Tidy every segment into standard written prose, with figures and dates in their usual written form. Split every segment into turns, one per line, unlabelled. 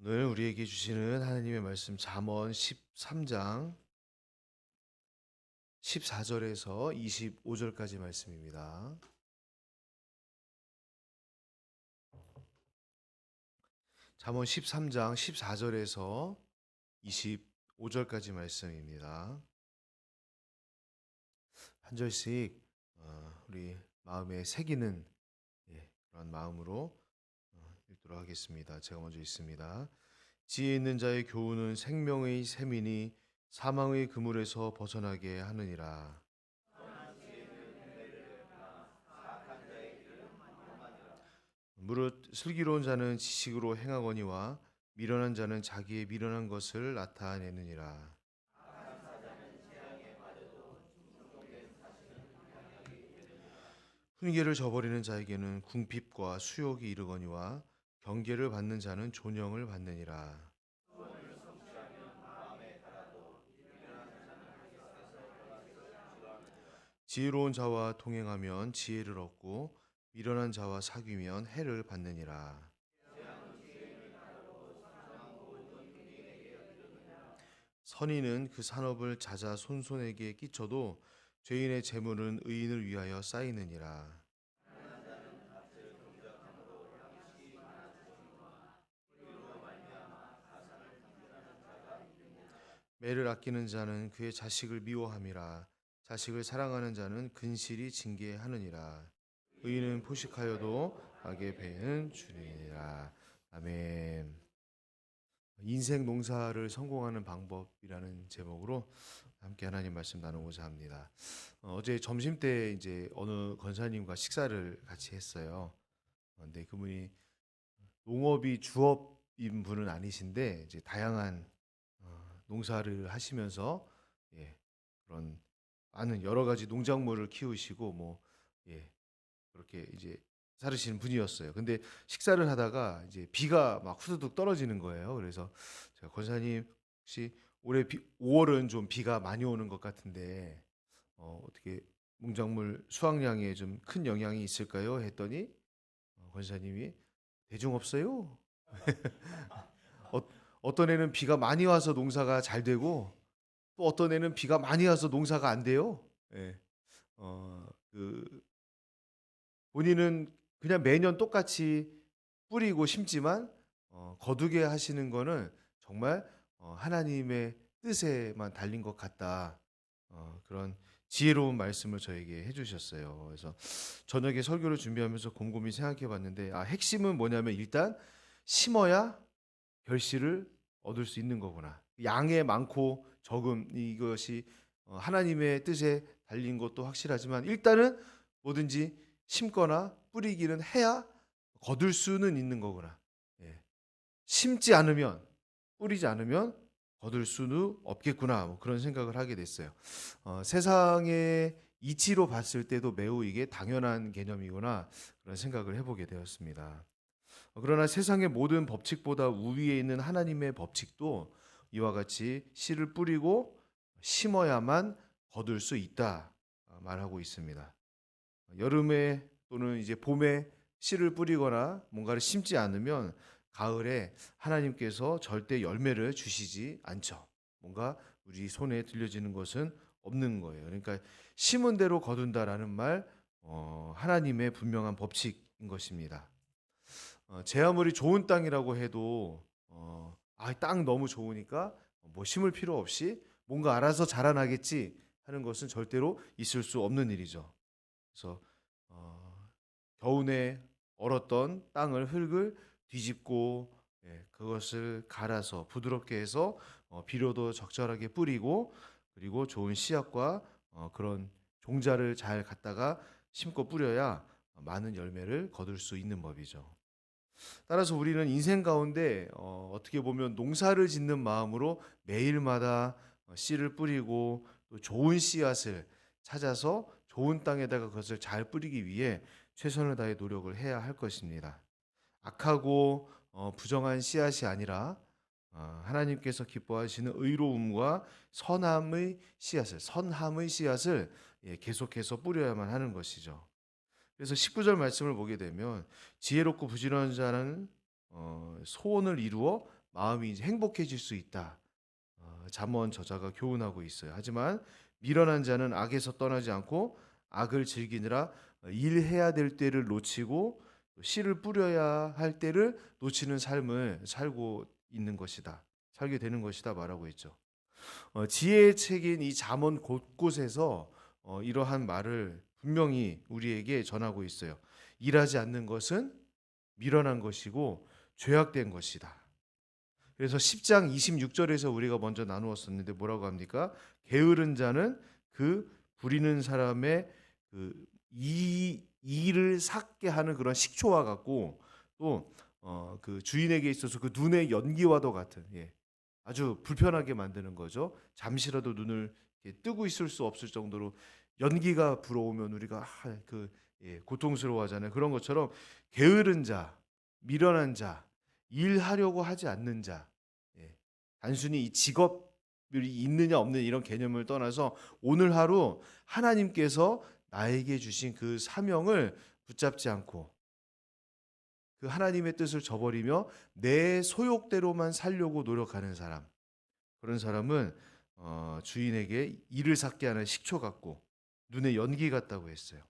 오늘 우리에게 주시는 하나님의 말씀 잠언 13장 14절에서 25절까지 말씀입니다. 잠언 13장 14절에서 25절까지 말씀입니다. 한 절씩 우리 마음에 새기는 그런 마음으로 읽도록 하겠습니다. 제가 먼저 읽습니다. 지혜 있는 자의 교훈은 생명의 샘이니 사망의 그물에서 벗어나게 하느니라. 무릇 슬기로운 자는 지식으로 행하거니와 미련한 자는 자기의 미련한 것을 나타내느니라. 훈계를 저버리는 자에게는 궁핍과 수욕이 이르거니와 경계를 받는 자는 존영을 받느니라. 지혜로운 자와 동행하면 지혜를 얻고 미련한 자와 사귀면 해를 받느니라. 선인은 그 산업을 자자 손손에게 끼쳐도 죄인의 재물은 의인을 위하여 쌓이느니라. 매를 아끼는 자는 그의 자식을 미워함이라. 자식을 사랑하는 자는 근실이 징계하느니라. 의인은 포식하여도 악의 배는 줄이니라. 아멘. 인생 농사를 성공하는 방법이라는 제목으로 함께 하나님 말씀 나누고자 합니다. 어제 점심 때 이제 어느 권사님과 식사를 같이 했어요. 근데 그분이 농업이 주업인 분은 아니신데 이제 다양한 농사를 하시면서 그런 많은 여러 가지 농작물을 키우시고 그렇게 이제 살으시는 분이었어요. 근데 식사를 하다가 이제 비가 막 후두둑 떨어지는 거예요. 그래서 제가 권사님 혹시 올해 5월은 좀 비가 많이 오는 것 같은데 어떻게 농작물 수확량에 좀 큰 영향이 있을까요? 했더니 권사님이 대중 없어요. 어, 어떤 애는 비가 많이 와서 농사가 잘 되고 또 어떤 애는 비가 많이 와서 농사가 안 돼요. 예. 그 본인은 그냥 매년 똑같이 뿌리고 심지만 거두게 하시는 거는 정말 하나님의 뜻에만 달린 것 같다. 그런 지혜로운 말씀을 저에게 해주셨어요. 그래서 저녁에 설교를 준비하면서 곰곰이 생각해 봤는데 핵심은 뭐냐면 일단 심어야 결실을 얻을 수 있는 거구나. 양의 많고 적음 이것이 하나님의 뜻에 달린 것도 확실하지만 일단은 뭐든지 심거나 뿌리기는 해야 거둘 수는 있는 거구나. 예. 심지 않으면 뿌리지 않으면 거둘 수는 없겠구나. 뭐 그런 생각을 하게 됐어요. 세상의 이치로 봤을 때도 매우 이게 당연한 개념이구나 그런 생각을 해보게 되었습니다. 그러나 세상의 모든 법칙보다 우위에 있는 하나님의 법칙도 이와 같이 씨를 뿌리고 심어야만 거둘 수 있다 말하고 있습니다. 여름에 또는 이제 봄에 씨를 뿌리거나 뭔가를 심지 않으면 가을에 하나님께서 절대 열매를 주시지 않죠. 뭔가 우리 손에 들려지는 것은 없는 거예요. 그러니까 심은 대로 거둔다라는 말, 하나님의 분명한 법칙인 것입니다. 제 아무리 좋은 땅이라고 해도 땅 너무 좋으니까 뭐 심을 필요 없이 뭔가 알아서 자라나겠지 하는 것은 절대로 있을 수 없는 일이죠. 그래서 겨우내 얼었던 땅을 흙을 뒤집고 그것을 갈아서 부드럽게 해서 비료도 적절하게 뿌리고 그리고 좋은 씨앗과 그런 종자를 잘 갖다가 심고 뿌려야 많은 열매를 거둘 수 있는 법이죠. 따라서 우리는 인생 가운데 어떻게 보면 농사를 짓는 마음으로 매일마다 씨를 뿌리고 또 좋은 씨앗을 찾아서 좋은 땅에다가 그것을 잘 뿌리기 위해 최선을 다해 노력을 해야 할 것입니다. 악하고 부정한 씨앗이 아니라 하나님께서 기뻐하시는 의로움과 선함의 씨앗을 계속해서 뿌려야만 하는 것이죠. 그래서 19절 말씀을 보게 되면 지혜롭고 부지런한 자는 소원을 이루어 마음이 이제 행복해질 수 있다. 잠언 저자가 교훈하고 있어요. 하지만 미련한 자는 악에서 떠나지 않고 악을 즐기느라 일해야 될 때를 놓치고 씨를 뿌려야 할 때를 놓치는 삶을 살고 있는 것이다. 살게 되는 것이다 말하고 있죠. 지혜의 책인 이 잠언 곳곳에서 이러한 말을 분명히 우리에게 전하고 있어요. 일하지 않는 것은 미련한 것이고 죄악된 것이다. 그래서 10장 26절에서 우리가 먼저 나누었었는데 뭐라고 합니까? 게으른 자는 그 부리는 사람의 그 이를 삭게 하는 그런 식초와 같고 또 그 주인에게 있어서 그 눈의 연기와도 같은 아주 불편하게 만드는 거죠. 잠시라도 눈을 이렇게 뜨고 있을 수 없을 정도로 연기가 불어오면 우리가 고통스러워하잖아요. 그런 것처럼 게으른 자, 미련한 자, 일하려고 하지 않는 자, 단순히 이 직업이 있느냐 없느냐 이런 개념을 떠나서 오늘 하루 하나님께서 나에게 주신 그 사명을 붙잡지 않고 그 하나님의 뜻을 저버리며 내 소욕대로만 살려고 노력하는 사람, 그런 사람은 주인에게 이를 삭게 하는 식초 같고 눈에 연기 같다고 했어요.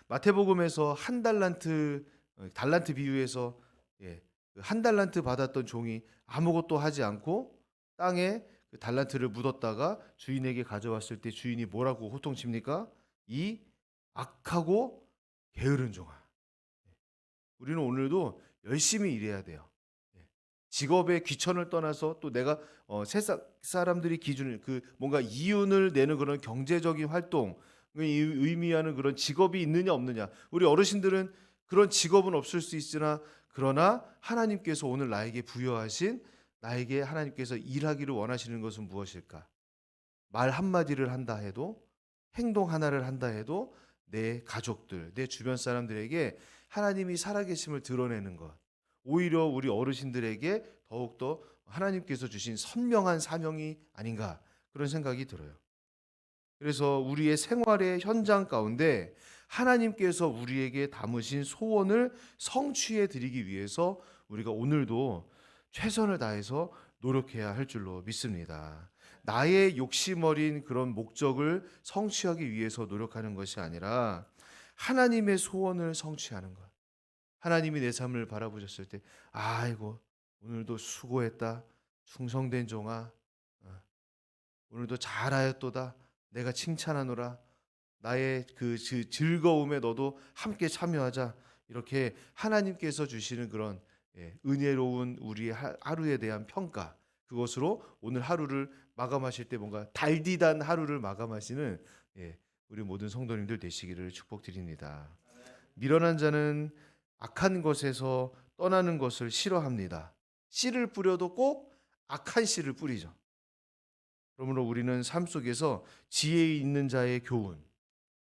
마태복음에서 한 달란트 비유에서 한 달란트 받았던 종이 아무것도 하지 않고 땅에 그 달란트를 묻었다가 주인에게 가져왔을 때 주인이 뭐라고 호통칩니까? 이 악하고 게으른 종아. 우리는 오늘도 열심히 일해야 돼요. 직업의 귀천을 떠나서 또 내가 세상 사람들이 기준을 그 뭔가 이윤을 내는 그런 경제적인 활동을 의미하는 그런 직업이 있느냐 없느냐. 우리 어르신들은 그런 직업은 없을 수 있으나 그러나 하나님께서 오늘 나에게 부여하신 나에게 하나님께서 일하기를 원하시는 것은 무엇일까? 말 한마디를 한다 해도 행동 하나를 한다 해도 내 가족들, 내 주변 사람들에게 하나님이 살아계심을 드러내는 것. 오히려 우리 어르신들에게 더욱더 하나님께서 주신 선명한 사명이 아닌가 그런 생각이 들어요. 그래서 우리의 생활의 현장 가운데 하나님께서 우리에게 담으신 소원을 성취해 드리기 위해서 우리가 오늘도 최선을 다해서 노력해야 할 줄로 믿습니다. 나의 욕심 어린 그런 목적을 성취하기 위해서 노력하는 것이 아니라 하나님의 소원을 성취하는 것. 하나님이 내 삶을 바라보셨을 때 아이고 오늘도 수고했다. 충성된 종아. 오늘도 잘하였도다. 내가 칭찬하노라. 나의 그 즐거움에 너도 함께 참여하자. 이렇게 하나님께서 주시는 그런 은혜로운 우리의 하루에 대한 평가, 그것으로 오늘 하루를 마감하실 때 뭔가 달디단 하루를 마감하시는 우리 모든 성도님들 되시기를 축복드립니다. 미련한 자는 악한 것에서 떠나는 것을 싫어합니다. 씨를 뿌려도 꼭 악한 씨를 뿌리죠. 그러므로 우리는 삶 속에서 지혜 있는 자의 교훈,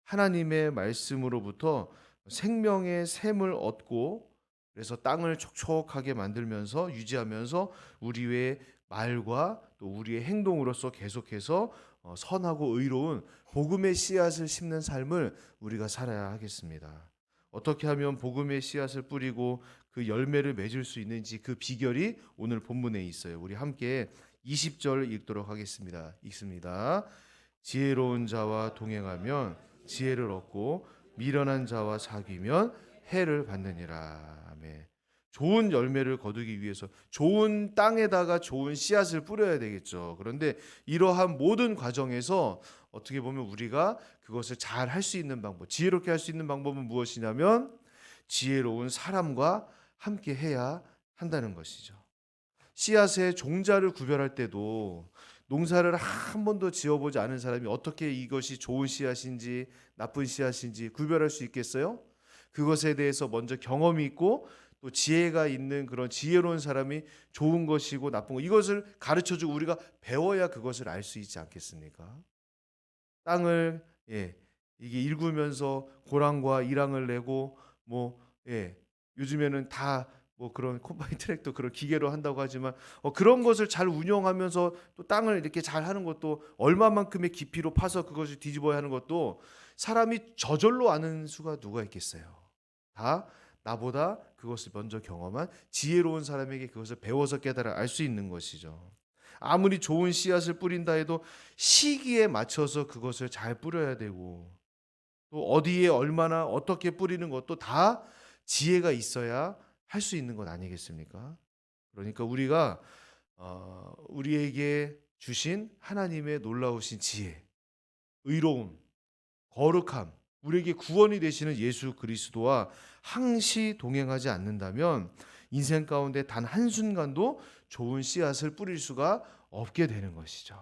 하나님의 말씀으로부터 생명의 샘을 얻고 그래서 땅을 촉촉하게 만들면서 유지하면서 우리의 말과 또 우리의 행동으로서 계속해서 선하고 의로운 복음의 씨앗을 심는 삶을 우리가 살아야 하겠습니다. 어떻게 하면 복음의 씨앗을 뿌리고 그 열매를 맺을 수 있는지 그 비결이 오늘 본문에 있어요. 우리 함께 20절 읽도록 하겠습니다. 읽습니다. 지혜로운 자와 동행하면 지혜를 얻고 미련한 자와 사귀면 해를 받느니라. 아멘. 좋은 열매를 거두기 위해서 좋은 땅에다가 좋은 씨앗을 뿌려야 되겠죠. 그런데 이러한 모든 과정에서 어떻게 보면 우리가 그것을 잘 할 수 있는 방법, 지혜롭게 할 수 있는 방법은 무엇이냐면 지혜로운 사람과 함께 해야 한다는 것이죠. 씨앗의 종자를 구별할 때도 농사를 한 번도 지어보지 않은 사람이 어떻게 이것이 좋은 씨앗인지 나쁜 씨앗인지 구별할 수 있겠어요? 그것에 대해서 먼저 경험이 있고 또 지혜가 있는 그런 지혜로운 사람이 좋은 것이고 나쁜 것, 이것을 가르쳐주고 우리가 배워야 그것을 알 수 있지 않겠습니까? 땅을 이게 일구면서 고랑과 이랑을 내고 요즘에는 다 뭐 그런 콤바인 트랙터 그런 기계로 한다고 하지만 그런 것을 잘 운영하면서 또 땅을 이렇게 잘 하는 것도 얼마만큼의 깊이로 파서 그것을 뒤집어야 하는 것도 사람이 저절로 아는 수가 누가 있겠어요. 다 나보다 그것을 먼저 경험한 지혜로운 사람에게 그것을 배워서 깨달아 알 수 있는 것이죠. 아무리 좋은 씨앗을 뿌린다 해도 시기에 맞춰서 그것을 잘 뿌려야 되고, 또 어디에 얼마나 어떻게 뿌리는 것도 다 지혜가 있어야 할 수 있는 것 아니겠습니까? 그러니까 우리가 우리에게 주신 하나님의 놀라우신 지혜, 의로움, 거룩함, 우리에게 구원이 되시는 예수 그리스도와 항시 동행하지 않는다면 인생 가운데 단 한순간도 좋은 씨앗을 뿌릴 수가 없게 되는 것이죠.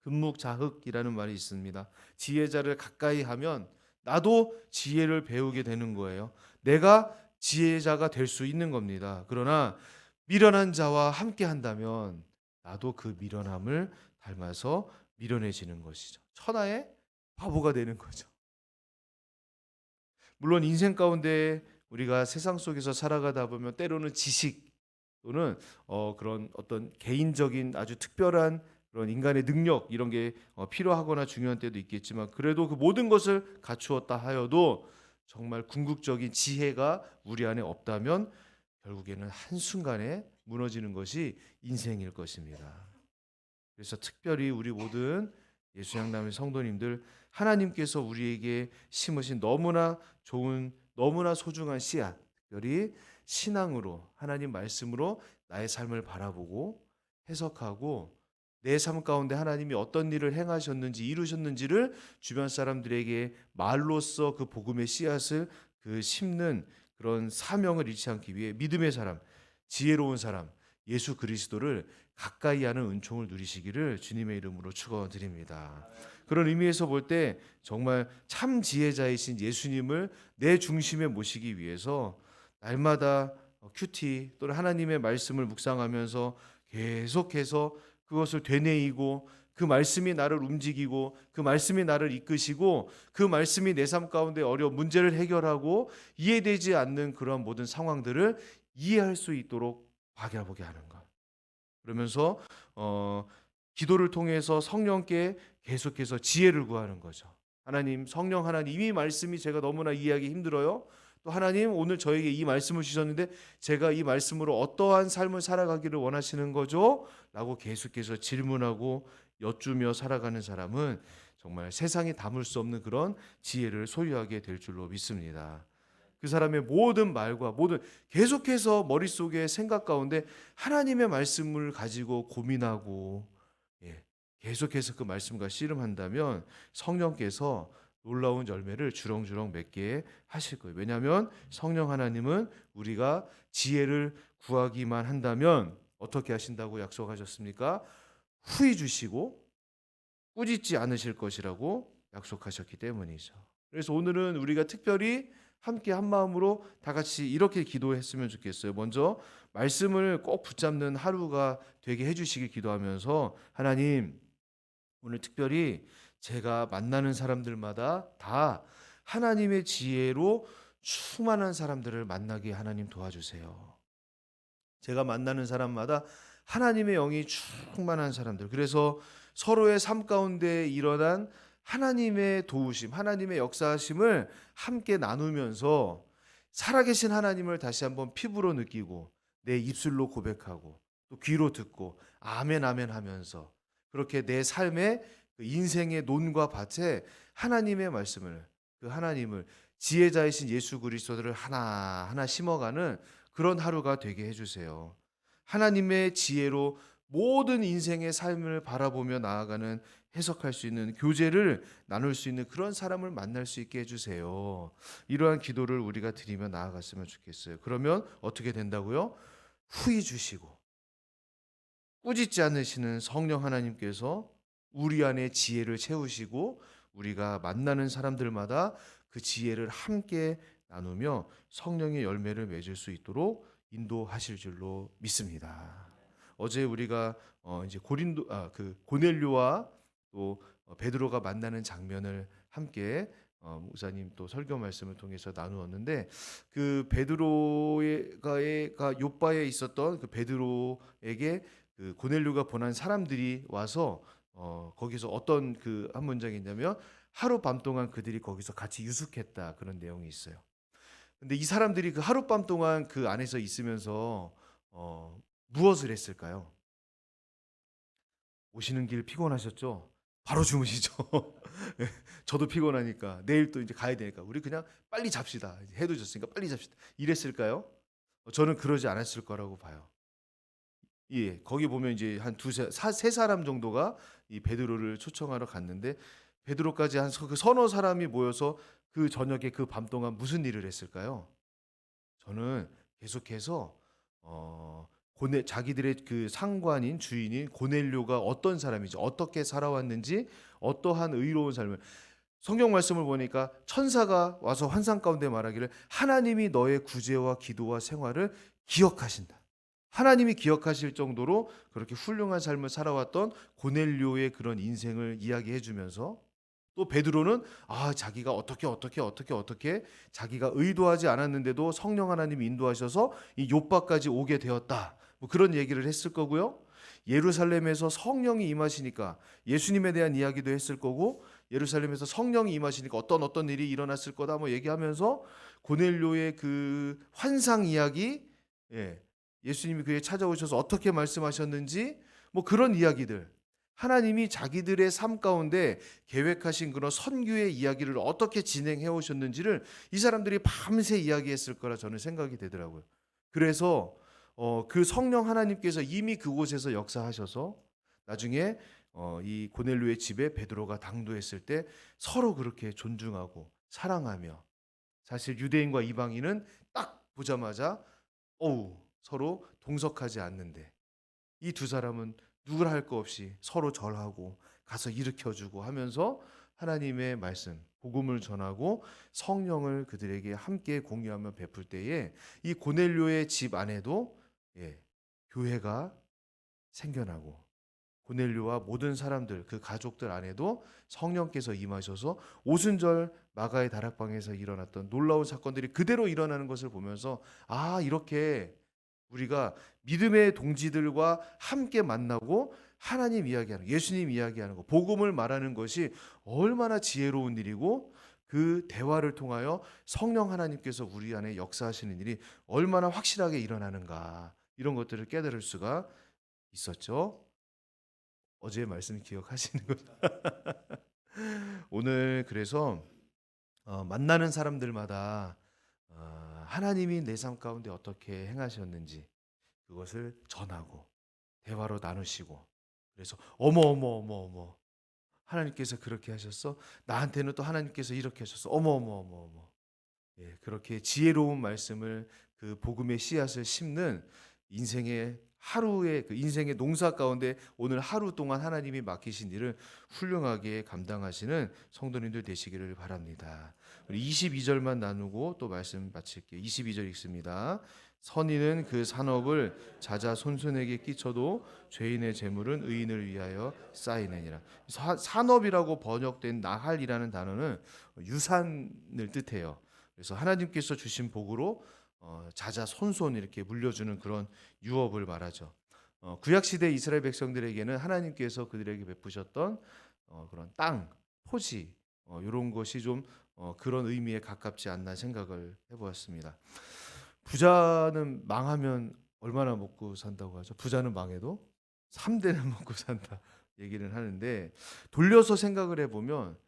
금묵자흑이라는 말이 있습니다. 지혜자를 가까이 하면 나도 지혜를 배우게 되는 거예요. 내가 지혜자가 될 수 있는 겁니다. 그러나 미련한 자와 함께 한다면 나도 그 미련함을 닮아서 미련해지는 것이죠. 천하의 바보가 되는 거죠. 물론 인생 가운데 우리가 세상 속에서 살아가다 보면 때로는 지식 또는 그런 어떤 개인적인 아주 특별한 그런 인간의 능력 이런 게 필요하거나 중요한 때도 있겠지만, 그래도 그 모든 것을 갖추었다 하여도 정말 궁극적인 지혜가 우리 안에 없다면 결국에는 한순간에 무너지는 것이 인생일 것입니다. 그래서 특별히 우리 모든 예수양남의 성도님들, 하나님께서 우리에게 심으신 너무나 좋은 너무나 소중한 씨앗, 특별히 신앙으로 하나님 말씀으로 나의 삶을 바라보고 해석하고 내 삶 가운데 하나님이 어떤 일을 행하셨는지 이루셨는지를 주변 사람들에게 말로써 그 복음의 씨앗을 심는 그런 사명을 잃지 않기 위해 믿음의 사람, 지혜로운 사람, 예수 그리스도를 가까이 하는 은총을 누리시기를 주님의 이름으로 축원드립니다. 그런 의미에서 볼 때 정말 참 지혜자이신 예수님을 내 중심에 모시기 위해서 날마다 큐티 또는 하나님의 말씀을 묵상하면서 계속해서 그것을 되뇌이고, 그 말씀이 나를 움직이고 그 말씀이 나를 이끄시고 그 말씀이 내 삶 가운데 어려운 문제를 해결하고 이해되지 않는 그런 모든 상황들을 이해할 수 있도록 바라보게 하는 것. 그러면서 기도를 통해서 성령께 계속해서 지혜를 구하는 거죠. 하나님, 성령 하나님, 이 말씀이 제가 너무나 이해하기 힘들어요. 또 하나님, 오늘 저에게 이 말씀을 주셨는데 제가 이 말씀으로 어떠한 삶을 살아가기를 원하시는 거죠? 라고 계속해서 질문하고 여쭈며 살아가는 사람은 정말 세상에 담을 수 없는 그런 지혜를 소유하게 될 줄로 믿습니다. 그 사람의 모든 말과 모든 계속해서 머릿속에 생각 가운데 하나님의 말씀을 가지고 고민하고, 계속해서 그 말씀과 씨름한다면 성령께서 놀라운 열매를 주렁주렁 맺게 하실 거예요. 왜냐하면 성령 하나님은 우리가 지혜를 구하기만 한다면 어떻게 하신다고 약속하셨습니까? 후히 주시고 꾸짖지 않으실 것이라고 약속하셨기 때문이죠. 그래서 오늘은 우리가 특별히 함께 한 마음으로 다 같이 이렇게 기도했으면 좋겠어요. 먼저 말씀을 꼭 붙잡는 하루가 되게 해주시길 기도하면서, 하나님, 오늘 특별히 제가 만나는 사람들마다 다 하나님의 지혜로 충만한 사람들을 만나게 하나님 도와주세요. 제가 만나는 사람마다 하나님의 영이 충만한 사람들, 그래서 서로의 삶 가운데 일어난 하나님의 도우심, 하나님의 역사하심을 함께 나누면서 살아계신 하나님을 다시 한번 피부로 느끼고 내 입술로 고백하고 또 귀로 듣고 아멘 아멘 하면서 그렇게 내 삶의 그 인생의 논과 밭에 하나님의 말씀을, 그 하나님을, 지혜자이신 예수 그리스도를 하나하나 심어가는 그런 하루가 되게 해주세요. 하나님의 지혜로 모든 인생의 삶을 바라보며 나아가는, 해석할 수 있는, 교제를 나눌 수 있는 그런 사람을 만날 수 있게 해주세요. 이러한 기도를 우리가 드리며 나아갔으면 좋겠어요. 그러면 어떻게 된다고요? 후히 주시고 꾸짖지 않으시는 성령 하나님께서 우리 안에 지혜를 채우시고 우리가 만나는 사람들마다 그 지혜를 함께 나누며 성령의 열매를 맺을 수 있도록 인도하실 줄로 믿습니다. 어제 우리가 이제 그 고넬료와 또 베드로가 만나는 장면을 함께 목사님 또 설교 말씀을 통해서 나누었는데, 그 베드로가 요바에 있었던 그 베드로에게 그 고넬료가 보낸 사람들이 와서 거기서 어떤 그 한 문장이 있냐면 하루 밤 동안 그들이 거기서 같이 유숙했다, 그런 내용이 있어요. 근데 이 사람들이 그 하룻밤 동안 그 안에서 있으면서 무엇을 했을까요? 오시는 길 피곤하셨죠? 바로 주무시죠. 예, 저도 피곤하니까 내일 또 이제 가야 되니까 우리 그냥 빨리 잡시다. 이제 해도 졌으니까 빨리 잡시다. 이랬을까요? 저는 그러지 않았을 거라고 봐요. 예. 거기 보면 이제 한 두세 세 사람 정도가 이 베드로를 초청하러 갔는데 베드로까지 한 그 서너 사람이 모여서 그 저녁에 그 밤 동안 무슨 일을 했을까요? 저는 계속해서 고넬 자기들의 그 상관인 주인인 고넬료가 어떤 사람인지 어떻게 살아왔는지 어떠한 의로운 삶을 성경 말씀을 보니까 천사가 와서 환상 가운데 말하기를 하나님이 너의 구제와 기도와 생활을 기억하신다. 하나님이 기억하실 정도로 그렇게 훌륭한 삶을 살아왔던 고넬료의 그런 인생을 이야기해 주면서 또 베드로는 자기가 어떻게 자기가 의도하지 않았는데도 성령 하나님이 인도하셔서 이 욥바까지 오게 되었다. 뭐 그런 얘기를 했을 거고요. 예루살렘에서 성령이 임하시니까 예수님에 대한 이야기도 했을 거고 예루살렘에서 성령이 임하시니까 어떤 일이 일어났을 거다 뭐 얘기하면서 고넬료의 그 환상 이야기, 예, 예수님이 그에 찾아오셔서 어떻게 말씀하셨는지 뭐 그런 이야기들, 하나님이 자기들의 삶 가운데 계획하신 그런 선교의 이야기를 어떻게 진행해 오셨는지를 이 사람들이 밤새 이야기했을 거라 저는 생각이 되더라고요. 그래서 그 성령 하나님께서 이미 그곳에서 역사하셔서 나중에 이 고넬료의 집에 베드로가 당도했을 때 서로 그렇게 존중하고 사랑하며, 사실 유대인과 이방인은 딱 보자마자 서로 동석하지 않는데 이 두 사람은 누구라 할 거 없이 서로 절하고 가서 일으켜주고 하면서 하나님의 말씀, 복음을 전하고 성령을 그들에게 함께 공유하며 베풀 때에 이 고넬료의 집 안에도, 예, 교회가 생겨나고 고넬료와 모든 사람들 그 가족들 안에도 성령께서 임하셔서 오순절 마가의 다락방에서 일어났던 놀라운 사건들이 그대로 일어나는 것을 보면서 이렇게 우리가 믿음의 동지들과 함께 만나고 하나님 이야기하는 예수님 이야기하는 거 복음을 말하는 것이 얼마나 지혜로운 일이고 그 대화를 통하여 성령 하나님께서 우리 안에 역사하시는 일이 얼마나 확실하게 일어나는가 이런 것들을 깨달을 수가 있었죠. 어제의 말씀 기억하시는 거죠? 오늘 그래서 만나는 사람들마다 하나님이 내 삶 가운데 어떻게 행하셨는지 그것을 전하고 대화로 나누시고, 그래서 어머 하나님께서 그렇게 하셨어? 나한테는 또 하나님께서 이렇게 하셨어? 어머 예, 그렇게 지혜로운 말씀을 그 복음의 씨앗을 심는 인생의 하루의 그 인생의 농사 가운데 오늘 하루 동안 하나님이 맡기신 일을 훌륭하게 감당하시는 성도님들 되시기를 바랍니다. 우리 22절만 나누고 또 말씀 마칠게요. 22절 읽습니다. 선인은 그 산업을 자자 손손에게 끼쳐도 죄인의 재물은 의인을 위하여 쌓이느니라. 산업이라고 번역된 나할이라는 단어는 유산을 뜻해요. 그래서 하나님께서 주신 복으로 자자손손 이렇게 물려주는 그런 유업을 말하죠. 구약 시대 이스라엘 백성들에게는 하나님께서 그들에게 베푸셨던 그런 땅, 토지 이런 것이 좀 그런 의미에 가깝지 않나 생각을 해보았습니다. 부자는 망하면 얼마나 먹고 산다고 하죠? 부자는 망해도 3대는 먹고 산다 얘기를 하는데, 돌려서 생각을 해보면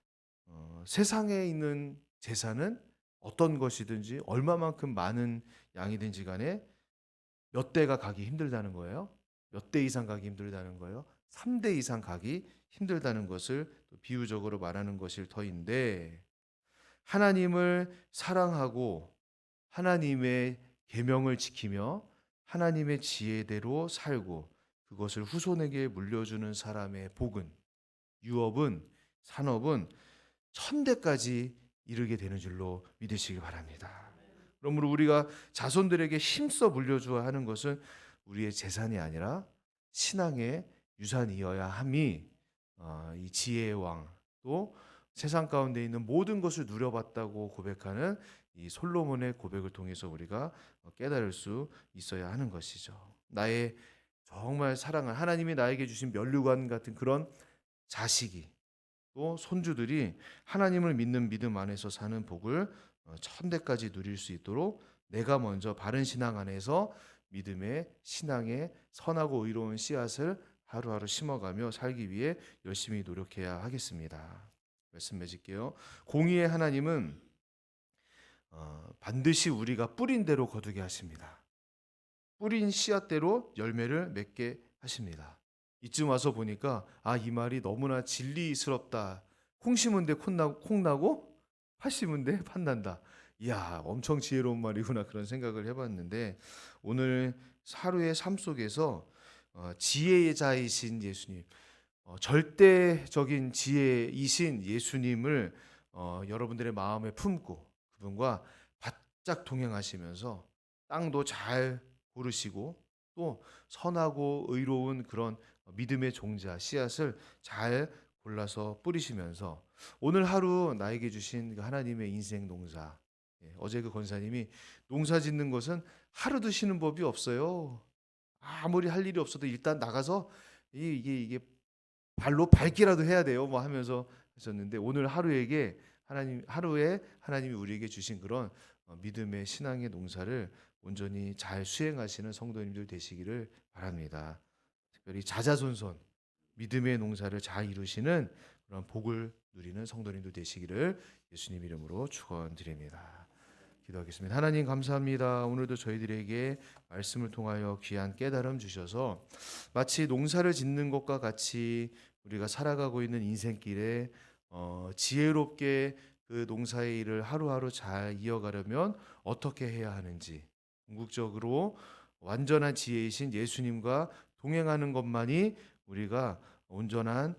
세상에 있는 재산은 어떤 것이든지 얼마만큼 많은 양이든지 간에 몇 대가 가기 힘들다는 거예요. 몇 대 이상 가기 힘들다는 거예요. 3대 이상 가기 힘들다는 것을 비유적으로 말하는 것일 터인데, 하나님을 사랑하고 하나님의 계명을 지키며 하나님의 지혜대로 살고 그것을 후손에게 물려주는 사람의 복은, 유업은, 산업은 천대까지 이르게 되는 줄로 믿으시기 바랍니다. 그러므로 우리가 자손들에게 힘써 물려주어야 하는 것은 우리의 재산이 아니라 신앙의 유산이어야 함이 이 지혜의 왕, 또 세상 가운데 있는 모든 것을 누려봤다고 고백하는 이 솔로몬의 고백을 통해서 우리가 깨달을 수 있어야 하는 것이죠. 나의 정말 사랑을 하나님이 나에게 주신 면류관 같은 그런 자식이 또 손주들이 하나님을 믿는 믿음 안에서 사는 복을 천대까지 누릴 수 있도록 내가 먼저 바른 신앙 안에서 믿음의 신앙의 선하고 의로운 씨앗을 하루하루 심어가며 살기 위해 열심히 노력해야 하겠습니다. 말씀 맺을게요. 공의의 하나님은 반드시 우리가 뿌린 대로 거두게 하십니다. 뿌린 씨앗대로 열매를 맺게 하십니다. 이쯤 와서 보니까 이 말이 너무나 진리스럽다. 콩 심은데 콩 나고 팥 심은데 팥 난다. 이야, 엄청 지혜로운 말이구나 그런 생각을 해봤는데 오늘 하루의 삶 속에서 지혜자이신 예수님, 절대적인 지혜이신 예수님을 여러분들의 마음에 품고 그분과 바짝 동행하시면서 땅도 잘 고르시고 또 선하고 의로운 그런 믿음의 종자 씨앗을 잘 골라서 뿌리시면서 오늘 하루 나에게 주신 그 하나님의 인생 농사, 어제 그 권사님이 농사 짓는 것은 하루도 쉬는 법이 없어요. 아무리 할 일이 없어도 일단 나가서 이게 발로 밟기라도 해야 돼요. 뭐 하면서 하셨는데 오늘 하루에 하나님이 우리에게 주신 그런 믿음의 신앙의 농사를 온전히 잘 수행하시는 성도님들 되시기를 바랍니다. 특별히 자자손손 믿음의 농사를 잘 이루시는 그런 복을 누리는 성도님들 되시기를 예수님 이름으로 축원드립니다. 기도하겠습니다. 하나님 감사합니다. 오늘도 저희들에게 말씀을 통하여 귀한 깨달음 주셔서 마치 농사를 짓는 것과 같이 우리가 살아가고 있는 인생길에 지혜롭게 그 농사의 일을 하루하루 잘 이어가려면 어떻게 해야 하는지 궁극적으로 완전한 지혜이신 예수님과 동행하는 것만이 우리가 온전한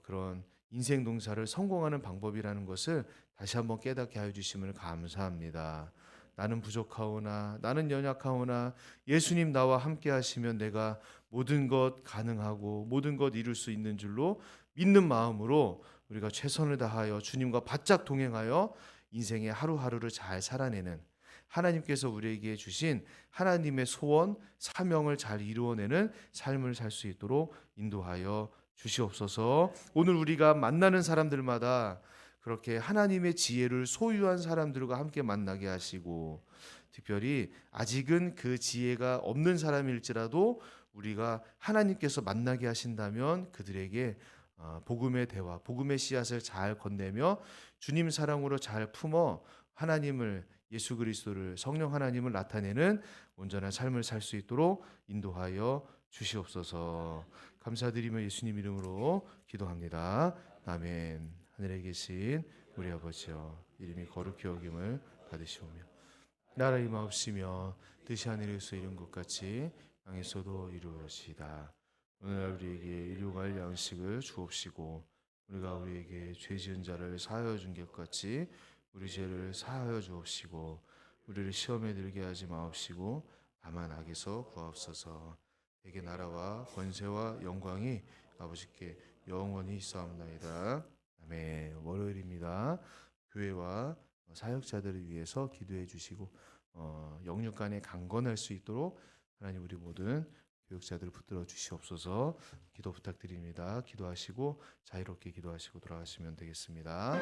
그런 인생 농사를 성공하는 방법이라는 것을 다시 한번 깨닫게 하여 주심을 감사합니다. 나는 부족하오나 나는 연약하오나 예수님 나와 함께 하시면 내가 모든 것 가능하고 모든 것 이룰 수 있는 줄로 믿는 마음으로 우리가 최선을 다하여 주님과 바짝 동행하여 인생의 하루하루를 잘 살아내는 하나님께서 우리에게 주신 하나님의 소원, 사명을 잘 이루어내는 삶을 살 수 있도록 인도하여 주시옵소서. 오늘 우리가 만나는 사람들마다 그렇게 하나님의 지혜를 소유한 사람들과 함께 만나게 하시고 특별히 아직은 그 지혜가 없는 사람일지라도 우리가 하나님께서 만나게 하신다면 그들에게 복음의 대화, 복음의 씨앗을 잘 건네며 주님 사랑으로 잘 품어 하나님을 예수 그리스도를 성령 하나님을 나타내는 온전한 삶을 살 수 있도록 인도하여 주시옵소서. 감사드리며 예수님 이름으로 기도합니다. 아멘. 하늘에 계신 우리 아버지여 이름이 거룩히 여김을 받으시오며 나라 임하옵시며 뜻이 하늘에서 이룬 것 같이 땅에서도 이루어지이다. 오늘날 우리에게 일용할 양식을 주옵시고 우리가 우리에게 죄 지은 자를 사하여 준 것 같이 우리 죄를 사하여 주옵시고 우리를 시험에 들게 하지 마옵시고 다만 악에서 구하옵소서. 대개 나라와 권세와 영광이 아버지께 영원히 있사옵나이다. 아멘. 월요일입니다. 교회와 사역자들을 위해서 기도해 주시고 영육 간에 강건할 수 있도록 하나님 우리 모든 교육자들을 붙들어 주시옵소서. 기도 부탁드립니다. 기도하시고 자유롭게 기도하시고 돌아가시면 되겠습니다.